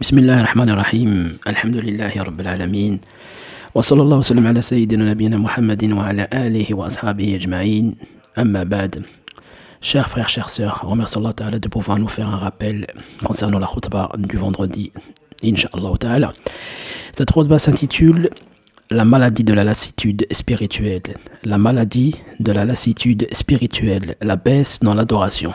بسم الله الرحمن الرحيم الحمد لله رب العالمين وصلى الله وسلم على سيدنا نبينا محمد وعلى آله وأصحابه أجمعين أما بعد. Chers frères, chères sœurs, remercions Allah Ta'ala de pouvoir nous faire un rappel concernant la khutbah du vendredi, Inch'Allah Ta'ala. Cette khutbah s'intitule La maladie de la lassitude spirituelle. La maladie de la lassitude spirituelle, la baisse dans l'adoration.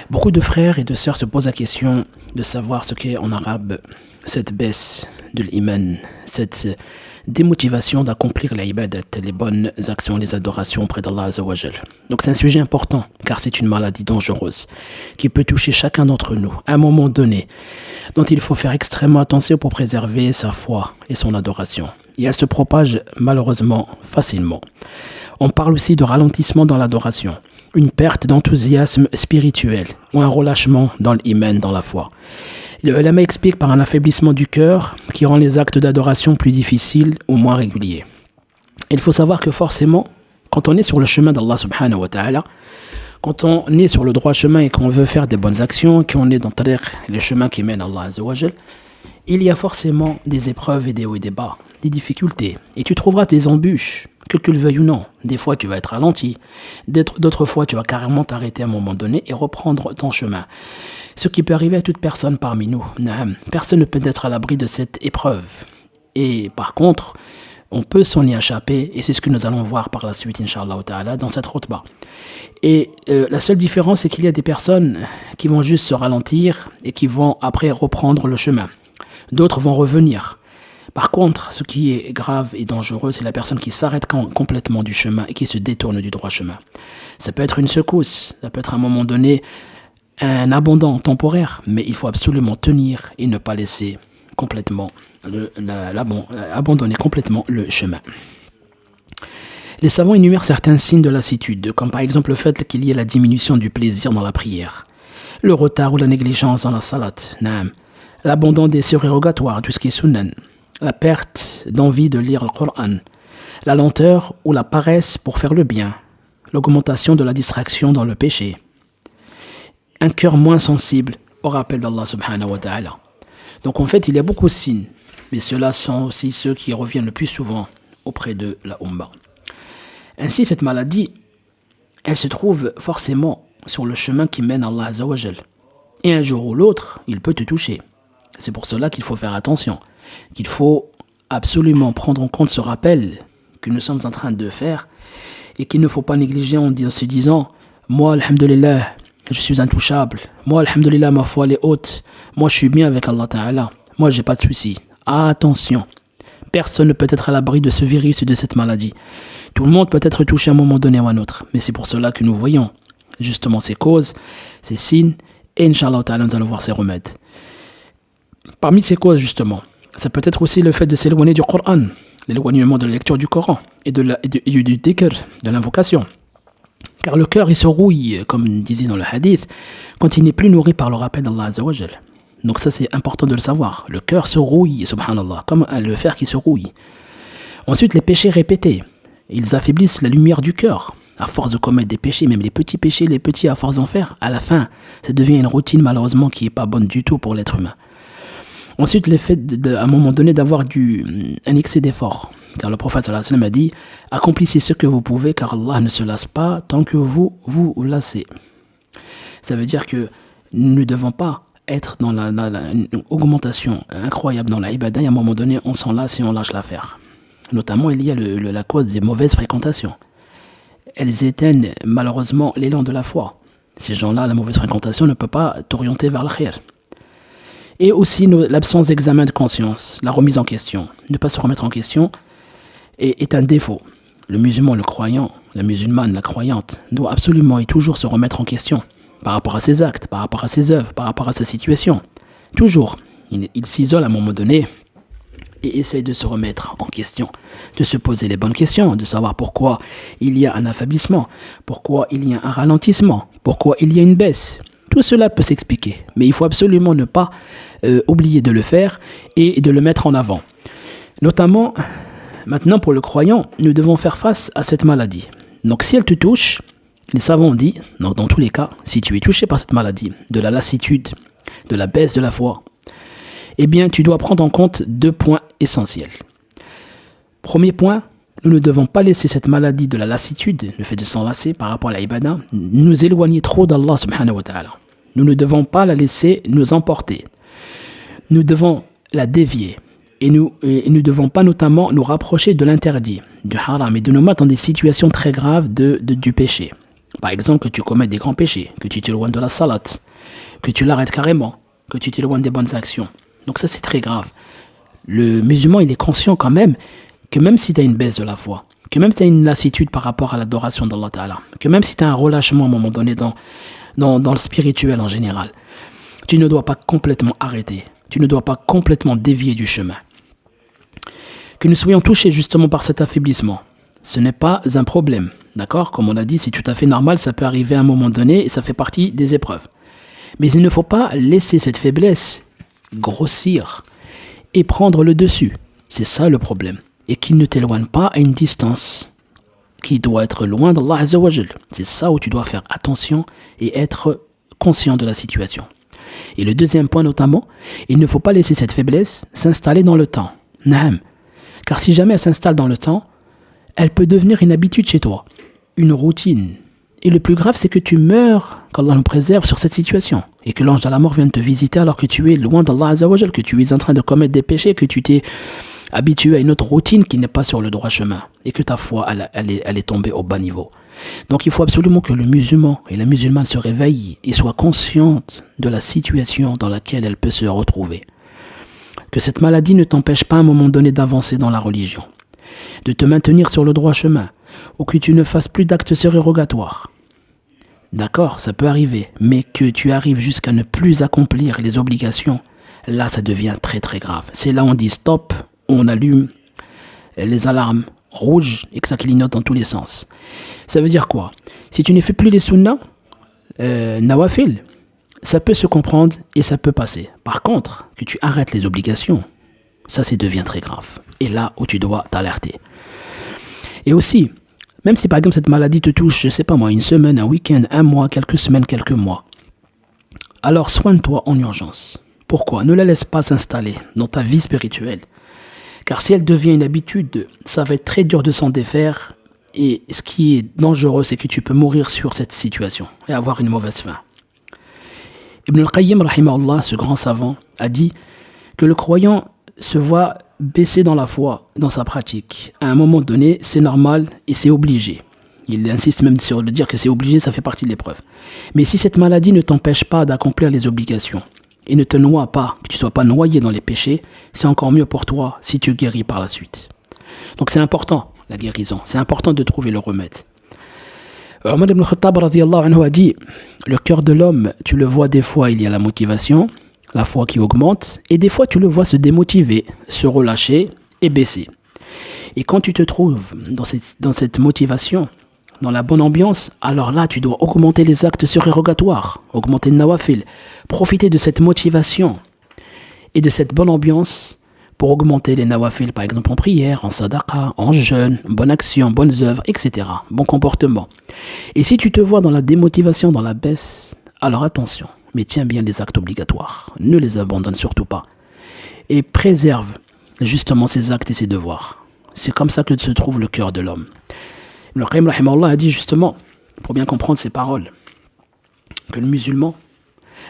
Beaucoup de frères et de sœurs se posent la question de savoir ce qu'est en arabe cette baisse de l'iman, cette démotivation d'accomplir les ibadat, les bonnes actions, les adorations auprès d'Allah Azza wa Jal. Donc c'est un sujet important car c'est une maladie dangereuse qui peut toucher chacun d'entre nous à un moment donné, dont il faut faire extrêmement attention pour préserver sa foi et son adoration. Et elle se propage malheureusement facilement. On parle aussi de ralentissement dans l'adoration, une perte d'enthousiasme spirituel ou un relâchement dans l'iman, dans la foi. Le ulama explique par un affaiblissement du cœur qui rend les actes d'adoration plus difficiles ou moins réguliers. Il faut savoir que forcément, quand on est sur le chemin d'Allah subhanahu wa ta'ala, quand on est sur le droit chemin et qu'on veut faire des bonnes actions, qu'on est dans le chemin qui mène à Allah Azza wa Jal, il y a forcément des épreuves et des hauts et des bas, des difficultés. Et tu trouveras des embûches, que tu le veuilles ou non. Des fois, tu vas être ralenti. D'autres fois, tu vas carrément t'arrêter à un moment donné et reprendre ton chemin. Ce qui peut arriver à toute personne parmi nous. Personne ne peut être à l'abri de cette épreuve. Et par contre, on peut s'en y échapper. Et c'est ce que nous allons voir par la suite, Inch'Allah Ta'ala, dans cette khutbah. Et la seule différence, c'est qu'il y a des personnes qui vont juste se ralentir et qui vont après reprendre le chemin. D'autres vont revenir. Par contre, ce qui est grave et dangereux, c'est la personne qui s'arrête complètement du chemin et qui se détourne du droit chemin. Ça peut être une secousse, ça peut être à un moment donné un abandon temporaire, mais il faut absolument tenir et ne pas laisser complètement abandonner complètement le chemin. Les savants énumèrent certains signes de lassitude, comme par exemple le fait qu'il y ait la diminution du plaisir dans la prière, le retard ou la négligence dans la salat, l'abandon des surérogatoires, tout ce qui est sunnan, la perte d'envie de lire le Coran, la lenteur ou la paresse pour faire le bien, l'augmentation de la distraction dans le péché, un cœur moins sensible au rappel d'Allah subhanahu wa ta'ala. Donc en fait, il y a beaucoup de signes, mais ceux-là sont aussi ceux qui reviennent le plus souvent auprès de la Ummah. Ainsi, cette maladie, elle se trouve forcément sur le chemin qui mène à Allah Azza wa Jal. Et un jour ou l'autre, il peut te toucher. C'est pour cela qu'il faut faire attention, qu'il faut absolument prendre en compte ce rappel que nous sommes en train de faire et qu'il ne faut pas négliger en se disant « Moi, alhamdulillah, je suis intouchable. Moi, alhamdulillah, ma foi elle est haute. Moi, je suis bien avec Allah Ta'ala. Moi, j'ai pas de soucis. » Attention, personne ne peut être à l'abri de ce virus et de cette maladie. Tout le monde peut être touché à un moment donné ou à un autre. Mais c'est pour cela que nous voyons justement ces causes, ces signes, et Inch'Allah Ta'ala, nous allons voir ces remèdes. Parmi ces causes, justement, ça peut être aussi le fait de s'éloigner du Coran, l'éloignement de la lecture du Coran et du dhikr, de l'invocation. Car le cœur, il se rouille, comme disait dans le hadith, quand il n'est plus nourri par le rappel d'Allah Azza wa Jal. Donc ça, c'est important de le savoir. Le cœur se rouille, subhanallah, comme le fer qui se rouille. Ensuite, les péchés répétés, ils affaiblissent la lumière du cœur. À force de commettre des péchés, même les petits péchés, les petits à force d'en faire, à la fin, ça devient une routine malheureusement qui n'est pas bonne du tout pour l'être humain. Ensuite, le fait à un moment donné d'avoir un excès d'effort. Car le prophète sallallahu alayhi wa sallam a dit « Accomplissez ce que vous pouvez car Allah ne se lasse pas tant que vous lassez. » Ça veut dire que nous ne devons pas être dans une augmentation incroyable dans la ibadah et à un moment donné on s'en lasse et on lâche l'affaire. Notamment, il y a la cause des mauvaises fréquentations. Elles éteignent malheureusement l'élan de la foi. Ces gens-là, la mauvaise fréquentation ne peut pas t'orienter vers le khir. Et aussi l'absence d'examen de conscience, la remise en question. Ne pas se remettre en question est un défaut. Le musulman, le croyant, la musulmane, la croyante, doit absolument et toujours se remettre en question par rapport à ses actes, par rapport à ses œuvres, par rapport à sa situation. Toujours. Il s'isole à un moment donné et essaye de se remettre en question, de se poser les bonnes questions, de savoir pourquoi il y a un affaiblissement, pourquoi il y a un ralentissement, pourquoi il y a une baisse. Tout cela peut s'expliquer, mais il faut absolument ne pas oublier de le faire et de le mettre en avant. Notamment, maintenant pour le croyant, nous devons faire face à cette maladie. Donc si elle te touche, les savants ont dit, dans tous les cas, si tu es touché par cette maladie, de la lassitude, de la baisse de la foi, eh bien, tu dois prendre en compte 2 points essentiels. Premier point, nous ne devons pas laisser cette maladie de la lassitude, le fait de s'enlacer par rapport à l'ibada, nous éloigner trop d'Allah subhanahu wa ta'ala. Nous ne devons pas la laisser nous emporter. Nous devons la dévier. Et nous ne devons pas notamment nous rapprocher de l'interdit, du haram, et de nous mettre dans des situations très graves du péché. Par exemple, que tu commets des grands péchés, que tu t'éloignes de la salat, que tu l'arrêtes carrément, que tu t'éloignes des bonnes actions. Donc ça, c'est très grave. Le musulman, il est conscient quand même que même si tu as une baisse de la foi, que même si tu as une lassitude par rapport à l'adoration d'Allah Ta'ala, que même si tu as un relâchement à un moment donné dans le spirituel en général, tu ne dois pas complètement arrêter, tu ne dois pas complètement dévier du chemin. Que nous soyons touchés justement par cet affaiblissement, ce n'est pas un problème, d'accord? Comme on l'a dit, c'est tout à fait normal, ça peut arriver à un moment donné et ça fait partie des épreuves. Mais il ne faut pas laisser cette faiblesse grossir et prendre le dessus. C'est ça le problème. Et qu'il ne t'éloigne pas à une distance qui doit être loin d'Allah Azza wa Jal. C'est ça où tu dois faire attention et être conscient de la situation. Et le deuxième point notamment, il ne faut pas laisser cette faiblesse s'installer dans le temps. Naam. Car si jamais elle s'installe dans le temps, elle peut devenir une habitude chez toi, une routine. Et le plus grave, c'est que tu meurs, qu'Allah nous préserve, sur cette situation. Et que l'ange de la mort vienne te visiter alors que tu es loin d'Allah Azza wa Jal, que tu es en train de commettre des péchés, que tu t'es habitué à une autre routine qui n'est pas sur le droit chemin. Et que ta foi, elle est tombée au bas niveau. Donc il faut absolument que le musulman et la musulmane se réveillent et soient conscientes de la situation dans laquelle elle peut se retrouver. Que cette maladie ne t'empêche pas à un moment donné d'avancer dans la religion, de te maintenir sur le droit chemin, ou que tu ne fasses plus d'actes surérogatoires. D'accord, ça peut arriver, mais que tu arrives jusqu'à ne plus accomplir les obligations, là ça devient très très grave. C'est là où on dit stop, on allume les alarmes rouges et que ça clignote dans tous les sens. Ça veut dire quoi? Si tu ne fais plus les sunnahs, nawafil, ça peut se comprendre et ça peut passer. Par contre, que tu arrêtes les obligations, ça devient très grave. Et là où tu dois t'alerter. Et aussi, même si par exemple cette maladie te touche, je sais pas moi, une semaine, un week-end, un mois, quelques semaines, quelques mois, alors soigne-toi en urgence. Pourquoi? Ne la laisse pas s'installer dans ta vie spirituelle. Car si elle devient une habitude, ça va être très dur de s'en défaire. Et ce qui est dangereux, c'est que tu peux mourir sur cette situation et avoir une mauvaise fin. Ibn al-Qayyim, rahimahullah, ce grand savant, a dit que le croyant se voit baisser dans la foi, dans sa pratique. À un moment donné, c'est normal et c'est obligé. Il insiste même sur le dire que c'est obligé, ça fait partie de l'épreuve. Mais si cette maladie ne t'empêche pas d'accomplir les obligations et ne te noie pas, que tu ne sois pas noyé dans les péchés, c'est encore mieux pour toi si tu guéris par la suite. Donc c'est important, la guérison. C'est important de trouver le remède. Omar ibn Khattab radiyallahu anhu a dit, le cœur de l'homme, tu le vois des fois, il y a la motivation, la foi qui augmente, et des fois tu le vois se démotiver, se relâcher et baisser. Et quand tu te trouves dans cette motivation, dans la bonne ambiance, alors là tu dois augmenter les actes surérogatoires, augmenter le nawafil, profiter de cette motivation et de cette bonne ambiance pour augmenter les nawafil, par exemple en prière, en sadaqa, en jeûne, bonne action, bonnes œuvres, etc. Bon comportement. Et si tu te vois dans la démotivation, dans la baisse, alors attention, mais tiens bien les actes obligatoires. Ne les abandonne surtout pas. Et préserve justement ces actes et ces devoirs. C'est comme ça que se trouve le cœur de l'homme. Le Qayyim rahimahullah a dit justement, pour bien comprendre ces paroles, que le musulman,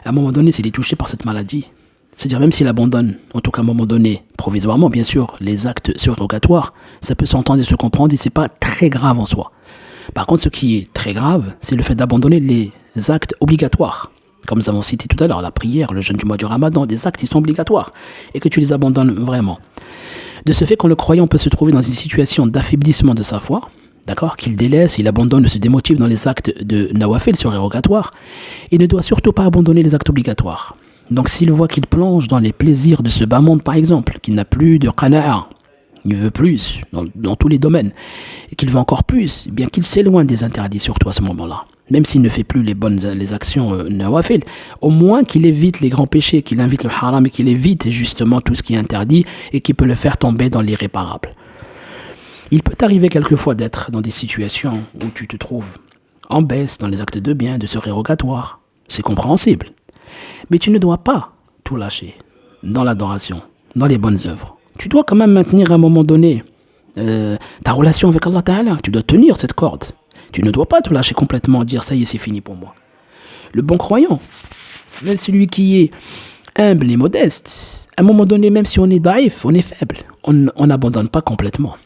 à un moment donné, s'il est touché par cette maladie, c'est-à-dire même s'il abandonne, en tout cas à un moment donné, provisoirement, bien sûr, les actes surérogatoires, ça peut s'entendre et se comprendre et c'est pas très grave en soi. Par contre, ce qui est très grave, c'est le fait d'abandonner les actes obligatoires. Comme nous avons cité tout à l'heure, la prière, le jeûne du mois du Ramadan, des actes qui sont obligatoires et que tu les abandonnes vraiment. De ce fait, quand le croyant peut se trouver dans une situation d'affaiblissement de sa foi, d'accord, qu'il délaisse, il abandonne, se démotive dans les actes de nawafil surérogatoires, il ne doit surtout pas abandonner les actes obligatoires. Donc s'il voit qu'il plonge dans les plaisirs de ce bas monde par exemple, qu'il n'a plus de qana'a, il veut plus dans tous les domaines, et qu'il veut encore plus, eh bien qu'il s'éloigne des interdits surtout à ce moment-là. Même s'il ne fait plus les actions nawafil, au moins qu'il évite les grands péchés, qu'il invite le haram et qu'il évite justement tout ce qui est interdit et qui peut le faire tomber dans l'irréparable. Il peut arriver quelquefois d'être dans des situations où tu te trouves en baisse dans les actes de bien, de surérogatoires. C'est compréhensible. Mais tu ne dois pas tout lâcher. dans l'adoration, dans les bonnes œuvres. Tu dois quand même maintenir à un moment donné ta relation avec Allah Ta'ala. Tu dois tenir cette corde. Tu ne dois pas te lâcher complètement, dire ça y est, c'est fini pour moi. Le bon croyant, même celui qui est humble et modeste, à un moment donné, même si on est daïf, on est faible, on n'abandonne pas complètement.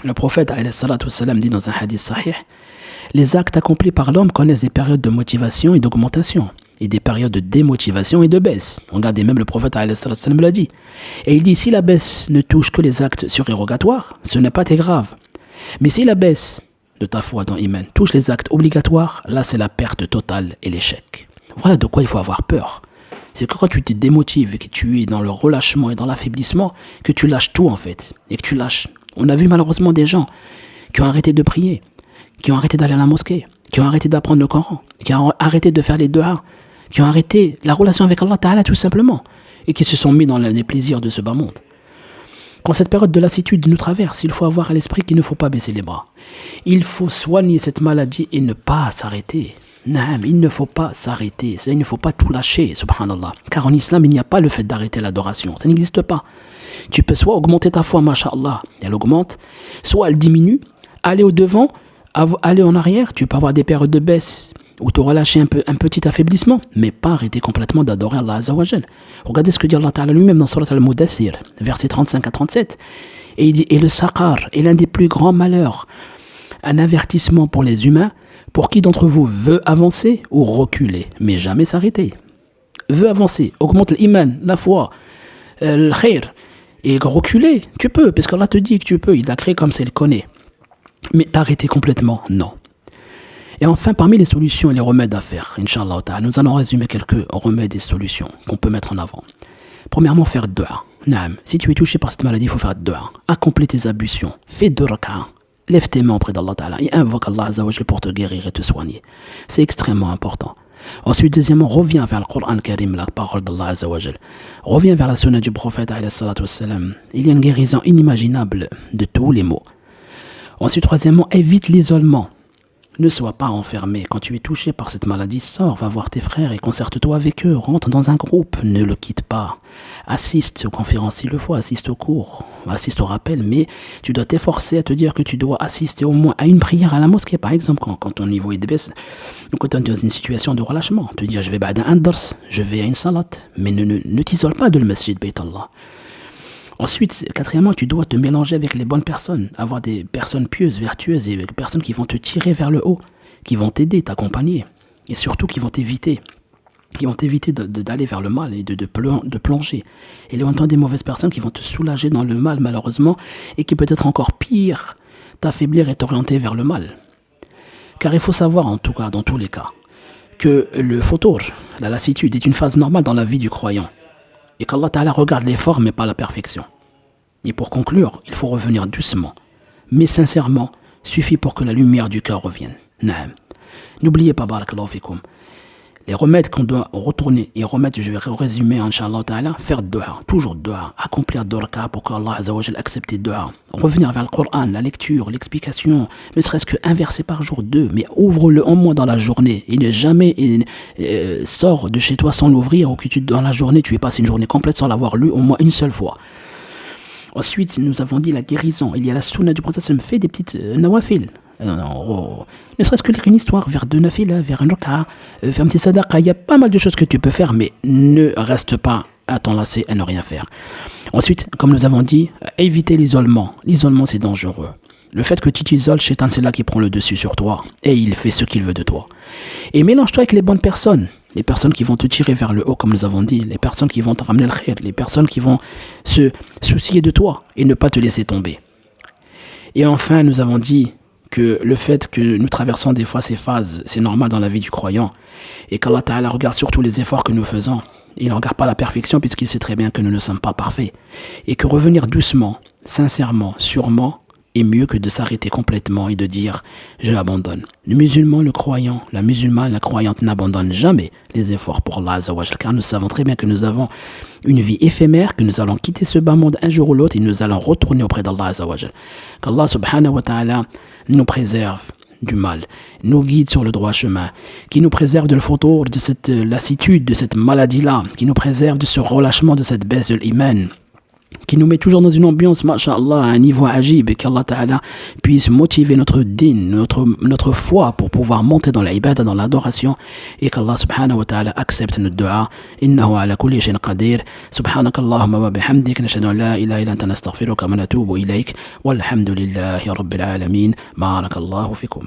Le prophète alayhi salatu wassalam, dit dans un hadith sahih, les actes accomplis par l'homme connaissent des périodes de motivation et d'augmentation, et des périodes de démotivation et de baisse. Regardez, même le prophète alayhi salatu wassalam l'a dit. Et il dit, si la baisse ne touche que les actes surérogatoires, ce n'est pas très grave. Mais si la baisse de ta foi dans Iman touche les actes obligatoires, là c'est la perte totale et l'échec. Voilà de quoi il faut avoir peur. C'est que quand tu te démotives et que tu es dans le relâchement et dans l'affaiblissement, que tu lâches tout en fait. Et que tu lâches. On a vu malheureusement des gens qui ont arrêté de prier, qui ont arrêté d'aller à la mosquée, qui ont arrêté d'apprendre le Coran, qui ont arrêté de faire les du'as, qui ont arrêté la relation avec Allah Ta'ala tout simplement, et qui se sont mis dans les plaisirs de ce bas monde. Quand cette période de lassitude nous traverse, il faut avoir à l'esprit qu'il ne faut pas baisser les bras. Il faut soigner cette maladie et ne pas s'arrêter. Non, il ne faut pas s'arrêter, il ne faut pas tout lâcher, subhanallah. Car en islam, il n'y a pas le fait d'arrêter l'adoration, ça n'existe pas. Tu peux soit augmenter ta foi, masha'Allah, elle augmente, soit elle diminue, aller au devant, aller en arrière, tu peux avoir des périodes de baisse où tu auras lâché un petit affaiblissement, mais pas arrêter complètement d'adorer Allah Azza wa Jal. Regardez ce que dit Allah Ta'ala lui-même dans Surat Al-Mudaththir, versets 35 à 37. Et il dit, et le saqar est l'un des plus grands malheurs, un avertissement pour les humains, pour qui d'entre vous veut avancer ou reculer, mais jamais s'arrêter. Veut avancer, augmente l'iman, la foi, le khair, et reculer, tu peux, parce qu'Allah te dit que tu peux, il l'a créé comme ça, il le connaît. Mais t'arrêter complètement, non. Et enfin, parmi les solutions et les remèdes à faire, Inch'Allah ta'ala, nous allons résumer quelques remèdes et solutions qu'on peut mettre en avant. Premièrement, faire dua. Naam, si tu es touché par cette maladie, il faut faire dua. Accomplis tes ablutions, fais 2 rak'a. Lève tes mains auprès d'Allah Ta'ala et invoque Allah Azza wa Jal pour te guérir et te soigner. C'est extrêmement important. Ensuite, deuxièmement, reviens vers le Coran al-Karim, la parole d'Allah Azza wa Jal. Reviens vers la sunna du prophète alayhi salatu wassalam. Il y a une guérison inimaginable de tous les maux. Ensuite, troisièmement, évite l'isolement. Ne sois pas enfermé. Quand tu es touché par cette maladie, sors, va voir tes frères et concerte-toi avec eux. Rentre dans un groupe, ne le quitte pas. Assiste aux conférences s'il le faut, assiste aux cours, assiste au rappel, mais tu dois t'efforcer à te dire que tu dois assister au moins à une prière à la mosquée, par exemple, quand ton niveau est de baisse, quand tu es dans une situation de relâchement. Te dire, je vais à un dars, je vais à une salat, mais ne t'isole pas de le masjid Bayt Allah. Ensuite, quatrièmement, tu dois te mélanger avec les bonnes personnes, avoir des personnes pieuses, vertueuses et des personnes qui vont te tirer vers le haut, qui vont t'aider, t'accompagner et surtout qui vont t'éviter d'aller vers le mal et de plonger. Et il y a des mauvaises personnes qui vont te soulager dans le mal malheureusement et qui peut-être encore pire, t'affaiblir et t'orienter vers le mal. Car il faut savoir en tout cas, dans tous les cas, que le fautour, la lassitude est une phase normale dans la vie du croyant. Et qu'Allah Ta'ala regarde l'effort mais pas la perfection. Et pour conclure, il faut revenir doucement, mais sincèrement, suffit pour que la lumière du cœur revienne. Naam. N'oubliez pas, barakallahu fikum, les remèdes qu'on doit retourner et remettre, je vais résumer, Inch'Allah Ta'ala, faire dua, toujours dua, accomplir dua pour que Allah Azza wa Jal accepte dua, revenir vers le Coran, la lecture, l'explication, ne serait-ce qu'un verset par jour, 2, mais ouvre-le au moins dans la journée. Il n'est jamais sort de chez toi sans l'ouvrir ou que dans la journée, tu es passé une journée complète sans l'avoir lu au moins une seule fois. Ensuite, nous avons dit la guérison. Il y a la sunna du prophète, ça me fait des petites nawafil. Ne serait-ce que lire une histoire vers 2 nafil, vers un raka, faire un petit sadaqa. Il y a pas mal de choses que tu peux faire, mais ne reste pas à t'enlacer à ne rien faire. Ensuite, comme nous avons dit, éviter l'isolement. L'isolement, c'est dangereux. Le fait que tu t'isoles, Shaitan, c'est là qui prend le dessus sur toi et il fait ce qu'il veut de toi. Et mélange-toi avec les bonnes personnes. Les personnes qui vont te tirer vers le haut, comme nous avons dit. Les personnes qui vont te ramener le khair. Les personnes qui vont se soucier de toi et ne pas te laisser tomber. Et enfin, nous avons dit que le fait que nous traversons des fois ces phases, c'est normal dans la vie du croyant. Et qu'Allah Ta'ala regarde surtout les efforts que nous faisons. Il ne regarde pas la perfection puisqu'il sait très bien que nous ne sommes pas parfaits. Et que revenir doucement, sincèrement, sûrement, est mieux que de s'arrêter complètement et de dire « je abandonne ». Le musulman, le croyant, la musulmane, la croyante n'abandonne jamais les efforts pour Allah Azza wa Jal, car nous savons très bien que nous avons une vie éphémère, que nous allons quitter ce bas monde un jour ou l'autre et nous allons retourner auprès d'Allah Azza wa Jal. Qu'Allah subhanahu wa ta'ala nous préserve, du mal, nous guide sur le droit chemin, qui nous préserve de le fautour, de cette lassitude, de cette maladie-là, qui nous préserve de ce relâchement, de cette baisse de l'iman, qui nous met toujours dans une ambiance, masha'Allah, à un niveau agib, et qu'Allah Ta'ala puisse motiver notre din, notre foi pour pouvoir monter dans l'ibada, dans l'adoration, et qu'Allah subhanahu wa ta'ala accepte notre dua. Innahu ala kulli shayin qadir. Subhanakallahumma wa bihamdik, nashhadu an la ilaha illa anta nastaghfiruka wa natubu ilayk, walhamdulillahi rabbil alamin. Barakallahu fikum.